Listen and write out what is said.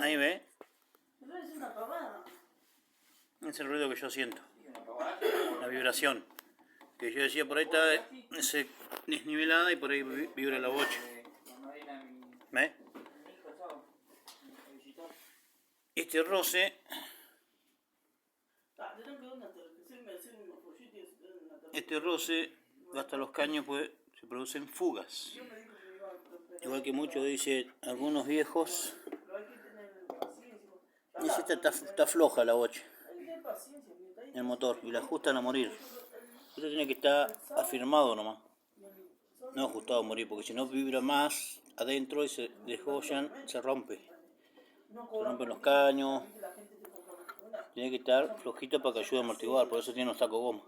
Ahí ve. Pero es una pavada. Es el ruido que yo siento. La vibración. Que yo decía, por ahí está desnivelada y por ahí vibra la bocha. ¿Ves? Este roce, hasta los caños, pues se producen fugas. Igual que muchos dicen, algunos viejos, está floja la bocha, el motor, y la ajustan a morir. Esto tiene que estar afirmado nomás, no ajustado a morir, porque si no vibra más adentro y se desgollan, se rompen los caños. Tiene que estar flojito para que ayude a amortiguar, por eso tiene un saco goma.